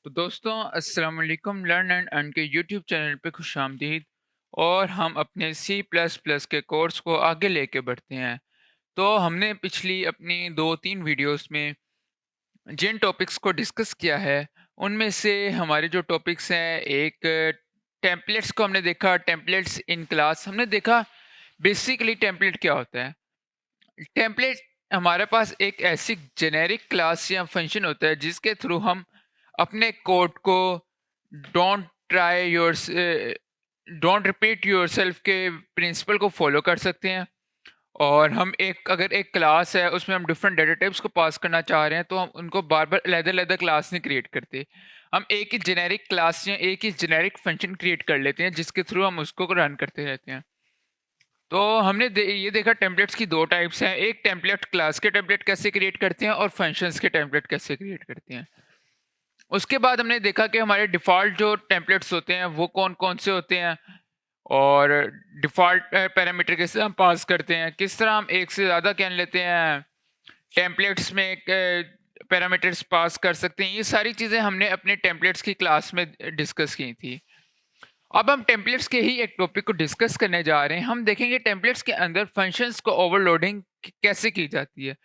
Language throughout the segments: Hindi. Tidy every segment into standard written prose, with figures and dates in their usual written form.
तो दोस्तों अस्सलाम वालेकुम लर्न एंड अर्न के यूट्यूब चैनल पे खुशामदीद। और हम अपने सी प्लस प्लस के कोर्स को आगे लेके बढ़ते हैं। तो हमने पिछली अपनी 2-3 वीडियोस में जिन टॉपिक्स को डिस्कस किया है उनमें से हमारे जो टॉपिक्स हैं, एक टेम्पलेट्स को हमने देखा। टेम्पलेट्स इन क्लास हमने देखा। बेसिकली टेम्पलेट क्या होता है? टेम्पलेट हमारे पास एक ऐसी जेनेरिक क्लास या फंक्शन होता है जिसके थ्रू हम अपने कोड को don't try your don't repeat yourself के प्रिंसिपल को फॉलो कर सकते हैं। और हम एक अगर एक क्लास है उसमें हम डिफरेंट डेटा टाइप्स को पास करना चाह रहे हैं तो हम उनको बार बार अलग-अलग क्लास नहीं क्रिएट करते। हम एक ही जेनेरिक क्लास या एक ही जेनेरिक फंक्शन क्रिएट कर लेते हैं जिसके थ्रू हम उसको रन करते रहते हैं। तो हमने ये देखा टेम्पलेट्स की 2 टाइप्स हैं। एक टेम्पलेट क्लास के टेम्पलेट कैसे क्रिएट करते हैं और फंक्शंस के टेम्पलेट कैसे क्रिएट करते हैं। उसके बाद हमने देखा कि हमारे डिफ़ॉल्ट जो टेम्पलेट्स होते हैं वो कौन-कौन से होते हैं और डिफ़ॉल्ट पैरामीटर कैसे हम पास करते हैं, किस तरह हम एक से ज़्यादा क्या लेते हैं, टेम्पलेट्स में एक पैरामीटर्स पास कर सकते हैं। ये सारी चीज़ें हमने अपने टेम्पलेट्स की क्लास में डिस्कस की थी। अब हम टेम्पलेट्स के ही एक टॉपिक को डिस्कस करने जा रहे हैं। हम देखेंगे टेम्पलेट्स के अंदर फंक्शंस को ओवरलोडिंग कैसे की जाती है।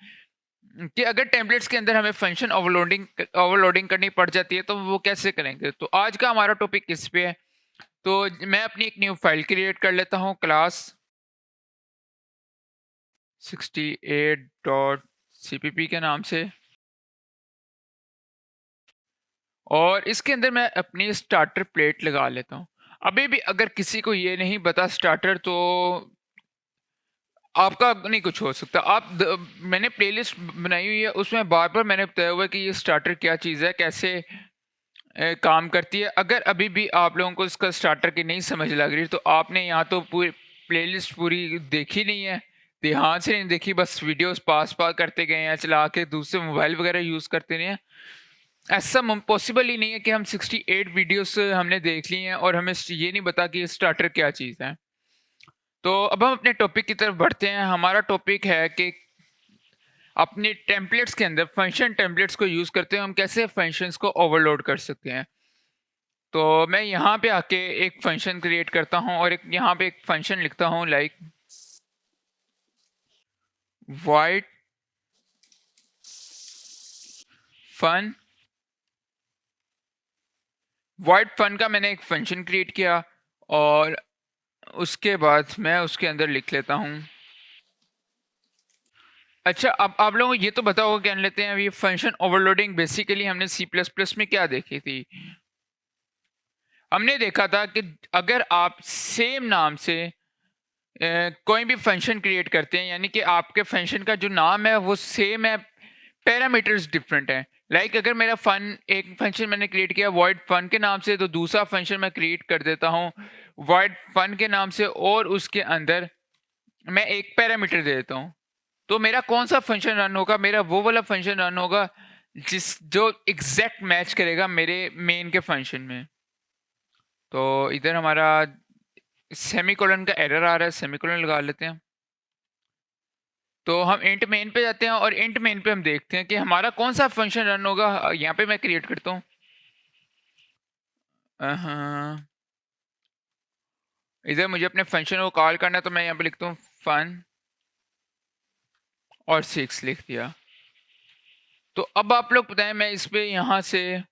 कि अगर टेम्पलेट्स के अंदर हमें फंक्शन ओवरलोडिंग करनी पड़ जाती है तो वो कैसे करेंगे। तो आज का हमारा टॉपिक इस पे है। तो मैं अपनी एक न्यू फाइल क्रिएट कर लेता हूँ, क्लास 68.cpp के नाम से। और इसके अंदर मैं अपनी स्टार्टर प्लेट लगा लेता हूँ। अभी भी अगर किसी को ये नहीं पता स्टार्टर, तो आपका नहीं कुछ हो सकता। मैंने प्लेलिस्ट बनाई हुई है, उसमें बार-बार मैंने बताया हुआ है कि ये स्टार्टर क्या चीज़ है, कैसे काम करती है। अगर अभी भी आप लोगों को इसका स्टार्टर की नहीं समझ लग रही, तो आपने यहाँ तो पूरी प्लेलिस्ट पूरी देखी नहीं है, ध्यान से नहीं देखी, बस वीडियोस पास-पास करते गए हैं, चला के दूसरे मोबाइल वगैरह यूज़ करते रहे हैं। ऐसा पॉसिबल ही नहीं है कि हम 68 वीडियोस हमने देख ली हैं और हमें ये नहीं पता कि स्टार्टर क्या चीज़ है। तो अब हम अपने टॉपिक की तरफ बढ़ते हैं। हमारा टॉपिक है कि अपने टेम्पलेट्स के अंदर फंक्शन टेम्पलेट्स को यूज़ करते हुए हम कैसे फंक्शंस को ओवरलोड कर सकते हैं। तो मैं यहाँ पे आके एक फंक्शन क्रिएट करता हूँ और एक यहाँ पे एक फंक्शन लिखता हूँ, like void fun। void fun का मैंने एक फंक्शन क्रिएट किया और उसके बाद मैं उसके अंदर लिख लेता हूँ। अच्छा, अब आप लोगों को ये तो बताओ, क्या लेते हैं, ये फंक्शन ओवरलोडिंग बेसिकली हमने सी प्लस प्लस में क्या देखी थी। हमने देखा था कि अगर आप सेम नाम से कोई भी फंक्शन क्रिएट करते हैं, यानी कि आपके फंक्शन का जो नाम है वो सेम है, पैरामीटर्स डिफरेंट हैं। लाइक अगर मेरा फन एक फंक्शन मैंने क्रिएट किया वॉइड फन के नाम से, तो दूसरा फंक्शन मैं क्रिएट कर देता हूँ वॉइड फन के नाम से और उसके अंदर मैं एक पैरामीटर दे देता हूँ। तो मेरा कौन सा फंक्शन रन होगा? मेरा वो वाला फंक्शन रन होगा जो एग्जैक्ट मैच करेगा मेरे मेन के फंक्शन में। तो इधर हमारा सेमीकोलन का एरर आ रहा है, सेमीकोलन लगा लेते हैं। तो हम इंट मेन पे जाते हैं और इंट मेन पे हम देखते हैं कि हमारा कौन सा फंक्शन रन होगा। यहाँ पे मैं क्रिएट करता हूँ। हाँ, इधर मुझे अपने फंक्शन को कॉल करना है, तो मैं यहाँ पे लिखता हूँ फन और 6 लिख दिया। तो अब आप लोग बताएं, मैं इस पे यहाँ से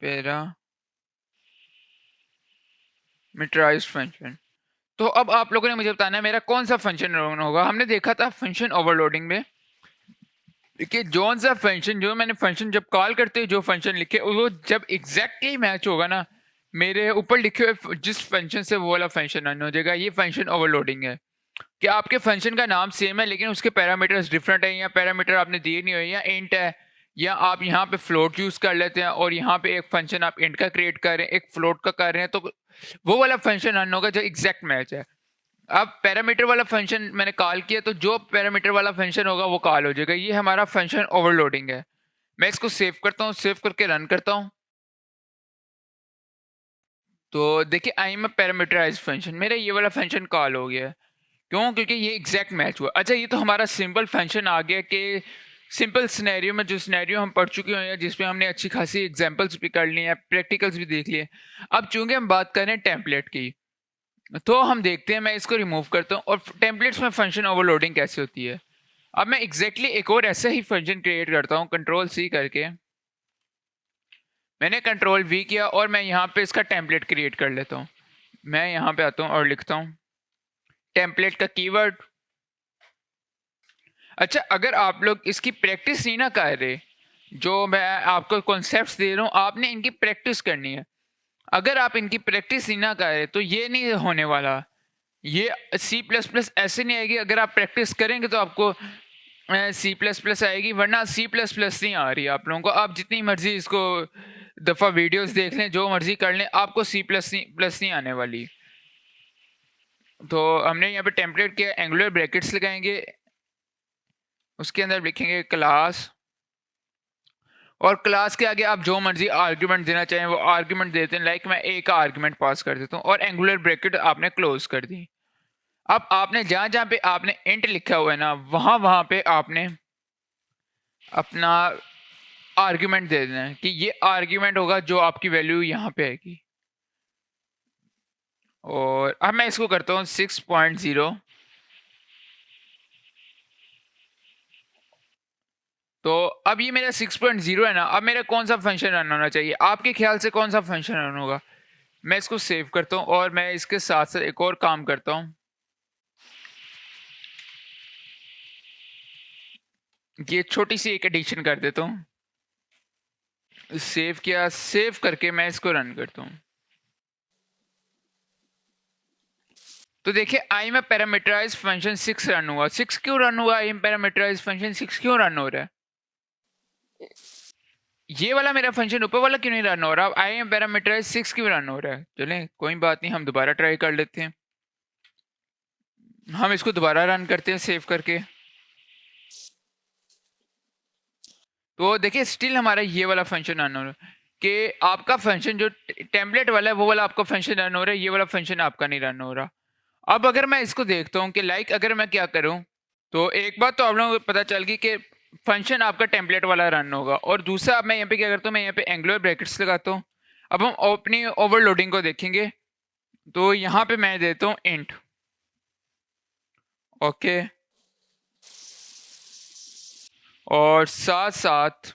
पैरामीटराइज्ड फंक्शन। तो अब आप लोगों ने मुझे बताना है मेरा कौन सा फंक्शन रन होगा। हमने देखा था फंक्शन ओवरलोडिंग में कि जौन सा फंक्शन जो मैंने फंक्शन जब कॉल करते जो फंक्शन लिखे वो जब एग्जैक्टली मैच होगा ना मेरे ऊपर लिखे हुए जिस फंक्शन से, वो वाला फंक्शन रन हो जाएगा। ये फंक्शन ओवरलोडिंग है कि आपके फंक्शन का नाम सेम है लेकिन उसके पैरामीटर्स डिफरेंट है, या पैरामीटर आपने दिए नहीं हुए, या इंट है, या आप यहाँ पे फ्लोट यूज कर लेते हैं और यहाँ पे एक फंक्शन आप इंट का क्रिएट कर रहे हैं, एक फ्लोट का कर रहे हैं, तो वो वाला फंक्शन रन होगा जो एग्जैक्ट मैच है। अब पैरामीटर वाला फंक्शन मैंने कॉल किया तो जो पैरामीटर वाला फंक्शन होगा वो कॉल हो जाएगा। ये हमारा फंक्शन ओवरलोडिंग है। मैं इसको सेव करता हूँ, सेव करके रन करता हूँ। तो देखिए I am a parameterized function, मेरा ये वाला फंक्शन कॉल हो गया है। क्यों? क्योंकि ये एग्जैक्ट मैच हुआ। अच्छा, ये तो हमारा सिंपल फंक्शन आ गया कि सिंपल सिनेरियो में जो सिनेरियो हम पढ़ चुके हैं या जिसमें हमने अच्छी खासी एग्जांपल्स भी कर ली हैं, प्रैक्टिकल्स भी देख लिए। अब चूंकि हम बात कर रहे हैं टेम्पलेट की, तो हम देखते हैं, मैं इसको रिमूव करता हूँ और टेम्पलेट्स में फंक्शन ओवरलोडिंग कैसे होती है। अब मैं एग्जैक्टली एक और ऐसा ही फंक्शन क्रिएट करता हूँ, कंट्रोल सी करके मैंने कंट्रोल वी किया और मैं यहाँ पे इसका टेम्पलेट क्रिएट कर लेता हूँ। मैं यहाँ पे आता हूँ और लिखता हूँ टेम्पलेट का कीवर्ड। अच्छा, अगर आप लोग इसकी प्रैक्टिस नहीं ना कर रहे, जो मैं आपको कॉन्सेप्ट्स दे रहा हूँ, आपने इनकी प्रैक्टिस करनी है। अगर आप इनकी प्रैक्टिस नहीं ना करें तो ये नहीं होने वाला, ये सी प्लस प्लस ऐसे नहीं आएगी। अगर आप प्रैक्टिस करेंगे तो आपको सी प्लस प्लस आएगी, वरना सी प्लस प्लस नहीं आ रही आप लोगों को। आप जितनी मर्जी इसको दफ़ा वीडियोस देख लें, जो मर्जी कर लें, आपको सी प्लस नहीं आने वाली। तो हमने यहाँ पे टेम्पलेट के एंगुलर ब्रैकेट्स लगाएंगे, उसके अंदर लिखेंगे क्लास, और क्लास के आगे आप जो मर्जी आर्ग्यूमेंट देना चाहें वो आर्ग्यूमेंट देते हैं। लाइक मैं ए का आर्ग्यूमेंट पास कर देता हूँ और एंगुलर ब्रैकेट आपने क्लोज कर दी। अब आपने जहाँ जहाँ पे आपने इंट लिखा हुआ है ना, वहाँ वहाँ पे आपने अपना आर्ग्यूमेंट दे देना है कि ये आर्ग्यूमेंट होगा जो आपकी वैल्यू यहाँ पे आएगी। और अब मैं इसको करता हूँ 6.0। तो अब ये मेरा 6.0 है ना। अब मेरा कौन सा फंक्शन रन होना चाहिए आपके ख्याल से, कौन सा फंक्शन रन होगा? मैं इसको सेव करता हूँ और मैं इसके साथ साथ एक और काम करता हूँ, ये छोटी सी एक एडिशन कर देता हूँ। सेव किया, सेव करके मैं इसको रन करता हूँ। तो देखिए आई में पैरामीटराइज फंक्शन 6 रन हुआ। 6 क्यों रन हुआ? आई में पैरामीटराइज फंक्शन 6 क्यों रन हो रहा है? ये वाला मेरा फंक्शन ऊपर वाला क्यों नहीं रन हो रहा? आई में पैरामीटराइज 6 क्यों रन हो रहा है? चलें कोई बात नहीं, हम दोबारा ट्राई कर लेते हैं। हम इसको दोबारा रन करते हैं सेव करके। तो देखिए स्टिल हमारा ये वाला फंक्शन रन हो रहा है कि आपका फंक्शन जो टेम्पलेट वाला है वो वाला आपका फंक्शन रन हो रहा है, ये वाला फंक्शन आपका नहीं रन हो रहा। अब अगर मैं इसको देखता हूँ कि लाइक अगर मैं क्या करूँ, तो एक बात तो आप लोगों को पता चल गई कि फंक्शन आपका टेम्पलेट वाला रन होगा। और दूसरा, अब मैं यहाँ पे क्या करता हूँ, मैं यहाँ पे एंगुलर ब्रैकेट्स लगाता हूँ। अब हम अपनी ओवरलोडिंग को देखेंगे, तो यहाँ पे मैं देता हूँ इंट, ओके। और साथ साथ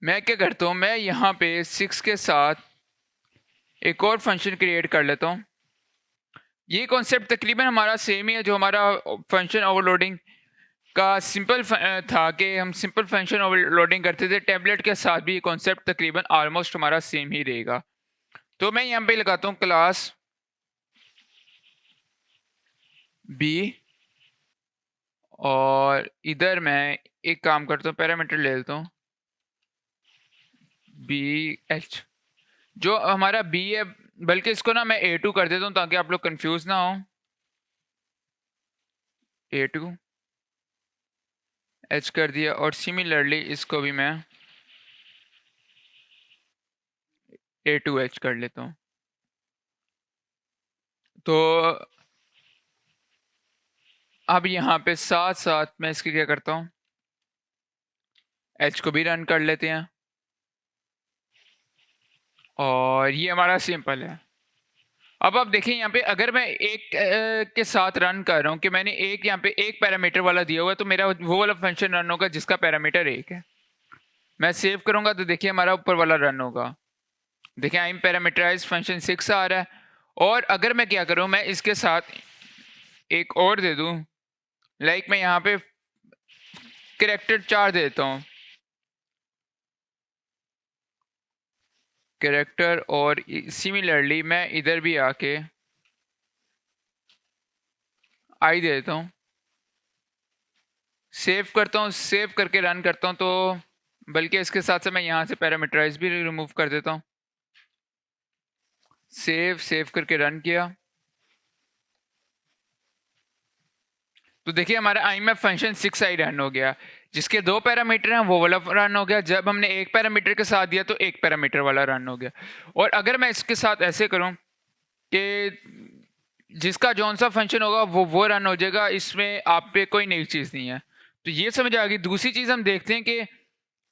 मैं क्या करता हूँ, मैं यहाँ पे 6 के साथ एक और फंक्शन क्रिएट कर लेता हूँ। ये कॉन्सेप्ट तकरीबन हमारा सेम ही है जो हमारा फंक्शन ओवरलोडिंग का सिंपल था कि हम सिंपल फंक्शन ओवरलोडिंग करते थे। टैबलेट के साथ भी ये कॉन्सेप्ट तकरीबन ऑलमोस्ट हमारा सेम ही रहेगा। तो मैं यहाँ पे लगाता हूँ क्लास बी, और इधर मैं एक काम करता हूँ, पैरामीटर ले लेता हूँ बी एच, जो हमारा बी है। बल्कि इसको ना मैं A2 कर देता हूँ ताकि आप लोग कंफ्यूज ना हो। A2 एच कर दिया, और सिमिलरली इसको भी मैं A2 एच कर लेता हूँ। तो अब यहाँ पे साथ साथ मैं इसके क्या करता हूँ, एच को भी रन कर लेते हैं। और ये हमारा सिंपल है। अब आप देखें यहाँ पे अगर मैं एक के साथ रन कर रहा हूँ कि मैंने एक यहाँ पे एक पैरामीटर वाला दिया हुआ है, तो मेरा वो वाला फंक्शन रन होगा जिसका पैरामीटर 1 है। मैं सेव करूँगा तो देखिए हमारा ऊपर वाला रन होगा। देखिए आई एम पैरामीटराइज फंक्शन 6 आ रहा है। और अगर मैं क्या करूँ, मैं इसके साथ एक और दे दूँ, लाइक मैं यहाँ पे कैरेक्टर 4 देता हूँ, कैरेक्टर, और सिमिलरली मैं इधर भी आके आई दे देता हूँ। सेव करता हूँ, सेव करके रन करता हूँ। तो बल्कि इसके साथ से मैं यहाँ से पैरामीटराइज भी रिमूव कर देता हूँ। सेव करके रन किया, तो देखिए हमारा आई में फंक्शन 6 आई रन हो गया। जिसके 2 पैरामीटर हैं वो वाला रन हो गया। जब हमने एक पैरामीटर के साथ दिया तो एक पैरामीटर वाला रन हो गया। और अगर मैं इसके साथ ऐसे करूं कि जिसका जौन सा फंक्शन होगा वो रन हो जाएगा, इसमें आप पे कोई नई चीज़ नहीं है। तो ये समझ आ गई। दूसरी चीज़ हम देखते हैं कि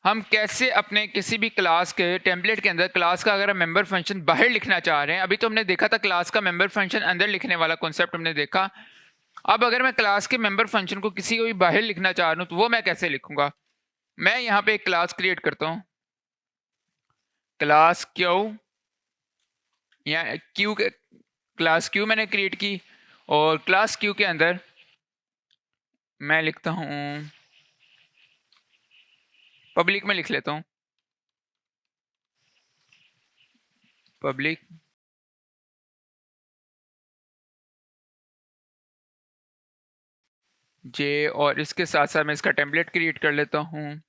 हम कैसे अपने किसी भी क्लास के टेम्पलेट के अंदर क्लास का अगर हम मेंबर फंक्शन बाहर लिखना चाह रहे हैं, अभी तो हमने देखा था क्लास का मेंबर फंक्शन अंदर लिखने वाला कॉन्सेप्ट हमने देखा। अब अगर मैं क्लास के मेंबर फंक्शन को किसी को भी बाहर लिखना चाह रहा हूँ तो वो मैं कैसे लिखूंगा? मैं यहाँ पे एक क्लास क्रिएट करता हूँ, क्लास क्यू, या क्यू के क्लास क्यू मैंने क्रिएट की, और क्लास क्यू के अंदर मैं लिखता हूँ, पब्लिक में लिख लेता हूँ, पब्लिक जे, और इसके साथ साथ मैं इसका टेम्पलेट क्रिएट कर लेता हूँ।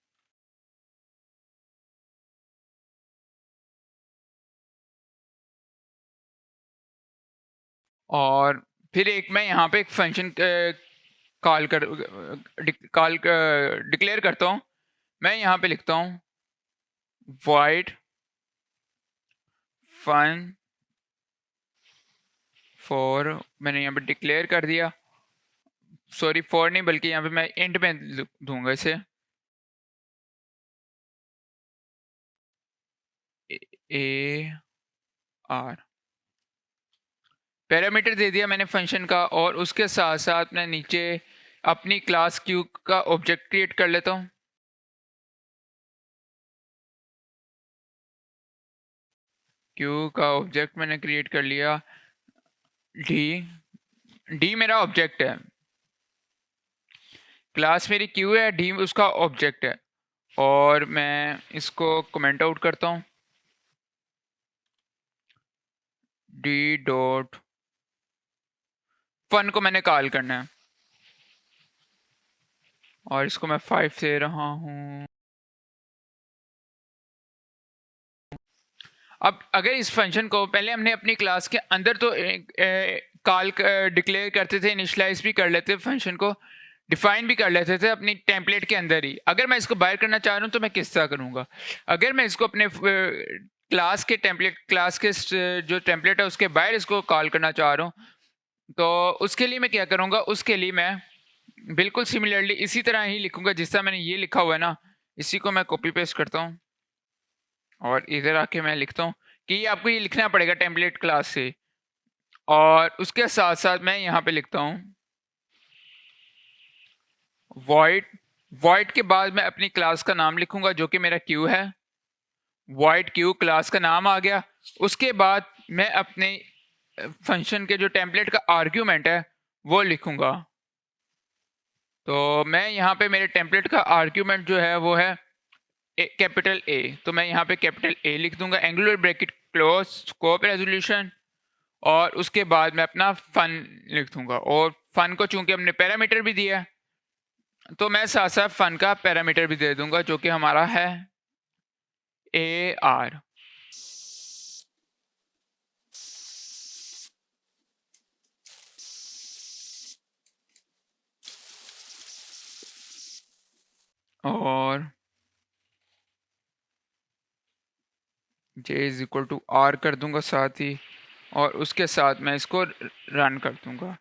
और फिर एक मैं यहाँ पे एक फंक्शन कॉल कर कॉल डिक्लेयर करता हूँ। मैं यहाँ पे लिखता हूँ void fun for, मैंने यहाँ पे डिक्लेयर कर दिया, सॉरी फॉर नहीं बल्कि यहाँ पे मैं इंट में दूंगा इसे, ए आर पैरामीटर दे दिया मैंने फंक्शन का। और उसके साथ साथ मैं नीचे अपनी क्लास क्यू का ऑब्जेक्ट क्रिएट कर लेता हूँ। क्यू का ऑब्जेक्ट मैंने क्रिएट कर लिया, डी, डी मेरा ऑब्जेक्ट है, क्लास मेरी क्यू है, डी उसका ऑब्जेक्ट है। और मैं इसको कमेंट आउट करता हूँ, डी डॉट फन को मैंने कॉल करना है, और इसको मैं 5 दे रहा हूँ। अब अगर इस फंक्शन को पहले हमने अपनी क्लास के अंदर तो कॉल डिक्लेयर करते थे, इनिशलाइज भी कर लेते, फंक्शन को डिफाइन भी कर लेते थे अपनी टेम्पलेट के अंदर ही। अगर मैं इसको बाहर करना चाह रहा हूँ तो मैं किस तरह करूँगा? अगर मैं इसको अपने क्लास के टेम्पलेट, क्लास के जो टेम्पलेट है उसके बाहर इसको कॉल करना चाह रहा हूँ, तो उसके लिए मैं क्या करूँगा? उसके लिए मैं बिल्कुल सिमिलरली इसी तरह ही लिखूँगा जिस तरह मैंने ये लिखा हुआ है ना, इसी को मैं कॉपी पेस्ट करता हूँ और इधर आके मैं लिखता हूँ कि ये आपको ये लिखना पड़ेगा टेम्पलेट क्लास से। और उसके साथ साथ मैं यहाँ पे लिखता हूँ void, void के बाद मैं अपनी क्लास का नाम लिखूंगा जो कि मेरा क्यू है, void क्यू क्लास का नाम आ गया। उसके बाद मैं अपने फंक्शन के जो टेम्पलेट का आर्ग्यूमेंट है वो लिखूंगा। तो मैं यहाँ पे मेरे टेम्पलेट का आर्ग्यूमेंट जो है वो है कैपिटल ए, तो मैं यहाँ पे कैपिटल ए लिख दूंगा, angular bracket close, scope resolution, और उसके बाद मैं अपना फन लिख दूंगा। और फन को चूंकि हमने पैरामीटर भी दिया है तो मैं साथ साथ फन का पैरामीटर भी दे दूंगा जो कि हमारा है ए आर। और जे इज इक्वल टू आर कर दूंगा साथ ही, और उसके साथ मैं इसको रन कर दूंगा,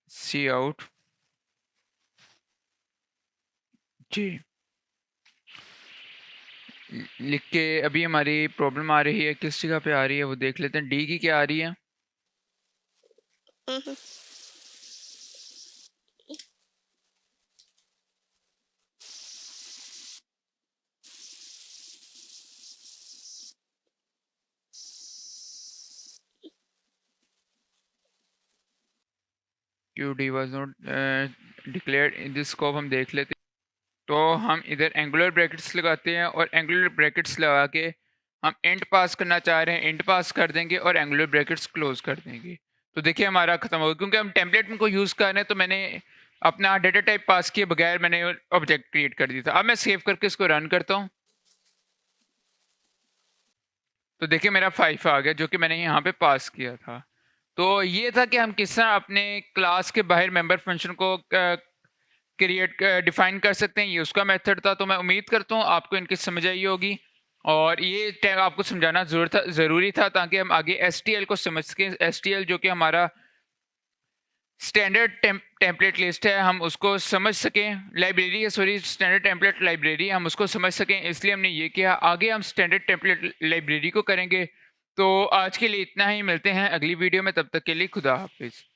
सी आउट जी लिख के। अभी हमारी प्रॉब्लम आ रही है, किस जगह पे आ रही है वो देख लेते हैं। डी की क्या आ रही है? Q D was not declared in this scope, हम देख लेते हैं। तो हम इधर एंगुलर ब्रैकेट्स लगाते हैं और एंगुलर ब्रैकेट्स लगा के हम इंट पास करना चाह रहे हैं, इंट पास कर देंगे और एंगुलर ब्रैकेट्स क्लोज कर देंगे। तो देखिए हमारा खत्म हो गया, क्योंकि हम टेम्पलेट को यूज़ कर रहे हैं तो मैंने अपना डेटा टाइप पास किए बगैर मैंने ऑब्जेक्ट क्रिएट कर दिया था। अब मैं सेव करके इसको रन करता हूँ, तो देखिए मेरा 5 आ गया जो कि मैंने यहाँ पे पास किया था। तो ये था कि हम किस तरह अपने क्लास के बाहर मेंबर फंक्शन को क्रिएट डिफाइन कर सकते हैं, ये उसका मेथड था। तो मैं उम्मीद करता हूँ आपको इनकी समझ आई होगी, और ये आपको समझाना ज़रूरी था ताकि हम आगे एस को समझ सकें। एस जो कि हमारा स्टैंडर्ड टेम्पलेट लिस्ट है, हम उसको समझ सकें, लाइब्रेरी है, सॉरी, स्टैंडर्ड टेम्पलेट लाइब्रेरी, हम उसको समझ सकें, इसलिए हमने ये किया। आगे हम स्टैंडर्ड टेम्पलेट लाइब्रेरी को करेंगे। तो आज के लिए इतना ही, मिलते हैं अगली वीडियो में, तब तक के लिए खुदा हाफिज़।